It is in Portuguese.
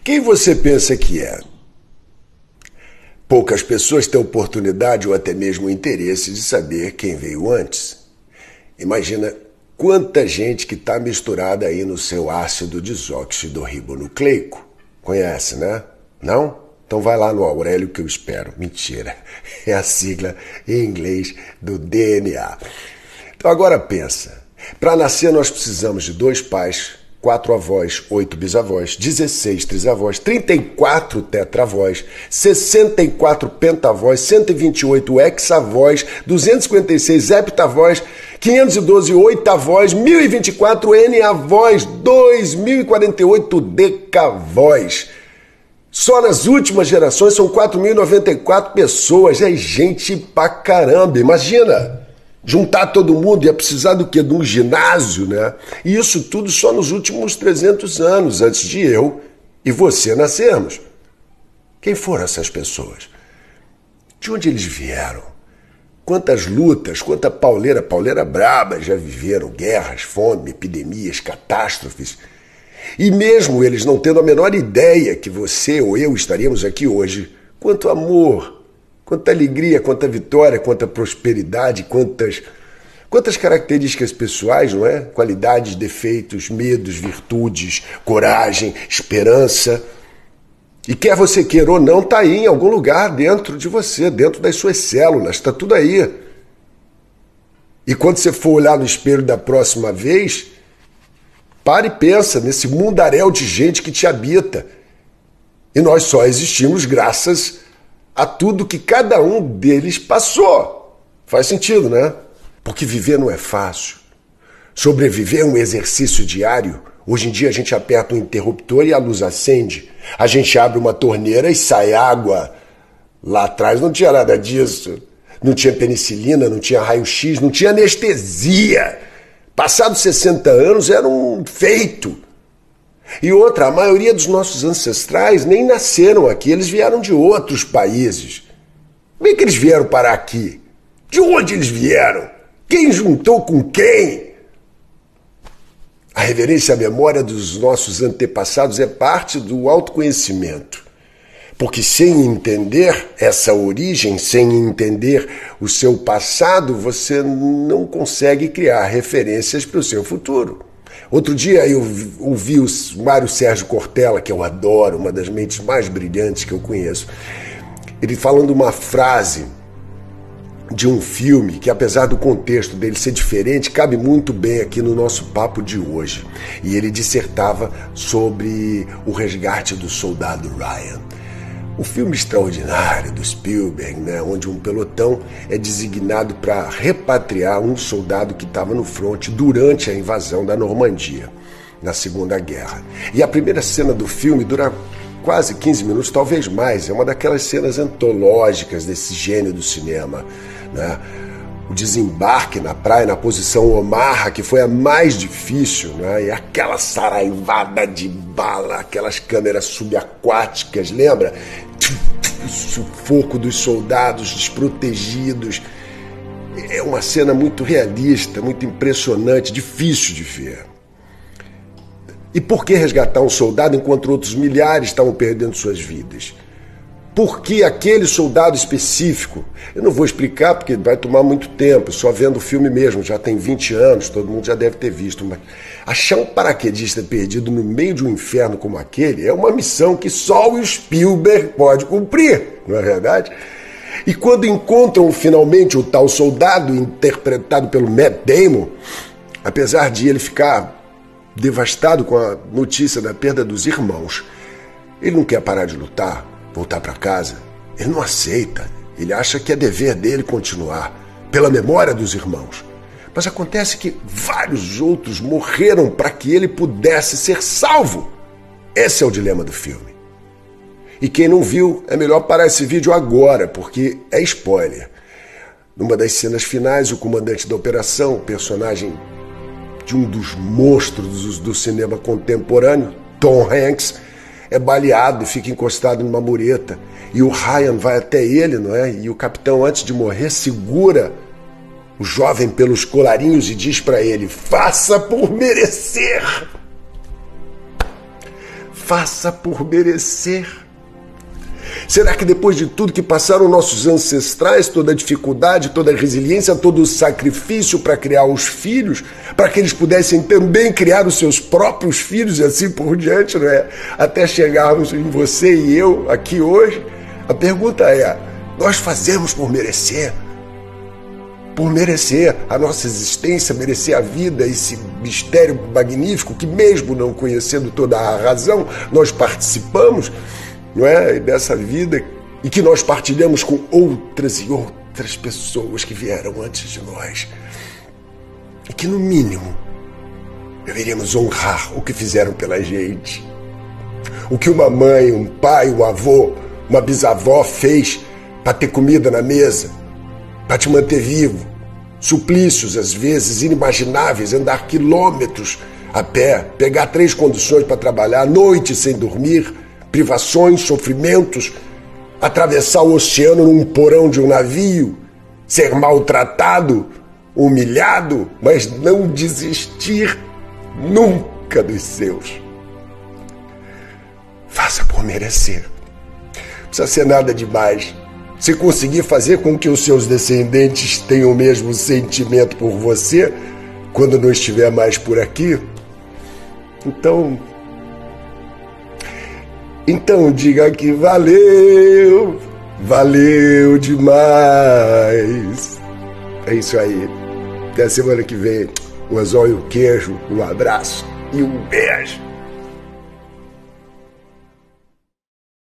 Quem você pensa que é? Poucas pessoas têm oportunidade ou até mesmo interesse de saber quem veio antes. Imagina quanta gente que está misturada aí no seu ácido desóxido ribonucleico. Conhece, né? Não? Então vai lá no Aurélio que eu espero. Mentira. É a sigla em inglês do DNA. Então agora pensa. Para nascer nós precisamos de 2 pais, 4 avós, 8 bisavós, 16 trisavós, 34 tetravós, 64 pentavós, 128 hexavós, 256 heptavós, 512 oitavós, 1024 n-avós, 2048 decavós. Só nas últimas gerações são 4.094 pessoas. É gente pra caramba. Imagina! Juntar todo mundo ia precisar do quê? De um ginásio, né? E isso tudo só nos últimos 300 anos, antes de eu e você nascermos. Quem foram essas pessoas? De onde eles vieram? Quantas lutas, quanta pauleira braba já viveram, guerras, fome, epidemias, catástrofes. E mesmo eles não tendo a menor ideia que você ou eu estaríamos aqui hoje, quanto amor, quanta alegria, quanta vitória, quanta prosperidade, quantas características pessoais, não é? Qualidades, defeitos, medos, virtudes, coragem, esperança. E quer você queira ou não, está aí em algum lugar dentro de você, dentro das suas células, está tudo aí. E quando você for olhar no espelho da próxima vez, para e pensa nesse mundaréu de gente que te habita. E nós só existimos graças a tudo que cada um deles passou. Faz sentido, né? Porque viver não é fácil. Sobreviver é um exercício diário. Hoje em dia a gente aperta um interruptor e a luz acende. A gente abre uma torneira e sai água. Lá atrás não tinha nada disso. Não tinha penicilina, não tinha raio-x, não tinha anestesia. Passados 60 anos era um feito. E outra, a maioria dos nossos ancestrais nem nasceram aqui, eles vieram de outros países. Como é que eles vieram parar aqui? De onde eles vieram? Quem juntou com quem? A reverência à memória dos nossos antepassados é parte do autoconhecimento. Porque sem entender essa origem, sem entender o seu passado, você não consegue criar referências para o seu futuro. Outro dia eu ouvi o Mário Sérgio Cortella, que eu adoro, uma das mentes mais brilhantes que eu conheço, ele falando uma frase de um filme que, apesar do contexto dele ser diferente, cabe muito bem aqui no nosso papo de hoje. E ele dissertava sobre o resgate do soldado Ryan. O filme extraordinário do Spielberg, né, onde um pelotão é designado para repatriar um soldado que estava no fronte durante a invasão da Normandia, na Segunda Guerra. E a primeira cena do filme dura quase 15 minutos, talvez mais. É uma daquelas cenas antológicas desse gênio do cinema, né? O desembarque na praia, na posição Omaha, que foi a mais difícil, né? E aquela saraivada de bala, aquelas câmeras subaquáticas, lembra? O sufoco dos soldados desprotegidos. É uma cena muito realista, muito impressionante, difícil de ver. E por que resgatar um soldado enquanto outros milhares estavam perdendo suas vidas? Por que aquele soldado específico? Eu não vou explicar porque vai tomar muito tempo, só vendo o filme mesmo, já tem 20 anos, todo mundo já deve ter visto. Mas achar um paraquedista perdido no meio de um inferno como aquele é uma missão que só o Spielberg pode cumprir, não é verdade? E quando encontram finalmente o tal soldado, interpretado pelo Matt Damon, apesar de ele ficar devastado com a notícia da perda dos irmãos, ele não quer parar de lutar, voltar para casa. Ele não aceita. Ele acha que é dever dele continuar, pela memória dos irmãos. Mas acontece que vários outros morreram para que ele pudesse ser salvo. Esse é o dilema do filme. E quem não viu, é melhor parar esse vídeo agora, porque é spoiler. Numa das cenas finais, o comandante da operação, personagem de um dos monstros do cinema contemporâneo, Tom Hanks, é baleado e fica encostado numa mureta. E o Ryan vai até ele, não é? E o capitão, antes de morrer, segura o jovem pelos colarinhos e diz para ele: faça por merecer. faça por merecer. Será que depois de tudo que passaram nossos ancestrais, toda a dificuldade, toda a resiliência, todo o sacrifício para criar os filhos, para que eles pudessem também criar os seus próprios filhos e assim por diante, não é? Até chegarmos em você e eu aqui hoje, a pergunta é, nós fazemos por merecer? Por merecer a nossa existência, merecer a vida, esse mistério magnífico que mesmo não conhecendo toda a razão, nós participamos, não é, dessa vida e que nós partilhamos com outras e outras pessoas que vieram antes de nós. E que, no mínimo, deveríamos honrar o que fizeram pela gente. O que uma mãe, um pai, um avô, uma bisavó fez para ter comida na mesa, para te manter vivo. Suplícios, às vezes, inimagináveis, andar quilômetros a pé, pegar 3 conduções para trabalhar, noite sem dormir, privações, sofrimentos, atravessar o oceano num porão de um navio, ser maltratado, humilhado, mas não desistir nunca dos seus. Faça por merecer. Não precisa ser nada demais. Se conseguir fazer com que os seus descendentes tenham o mesmo sentimento por você, quando não estiver mais por aqui, então diga que valeu, valeu demais. É isso aí. Até a semana que vem. Um anzol e um queijo, um abraço e um beijo.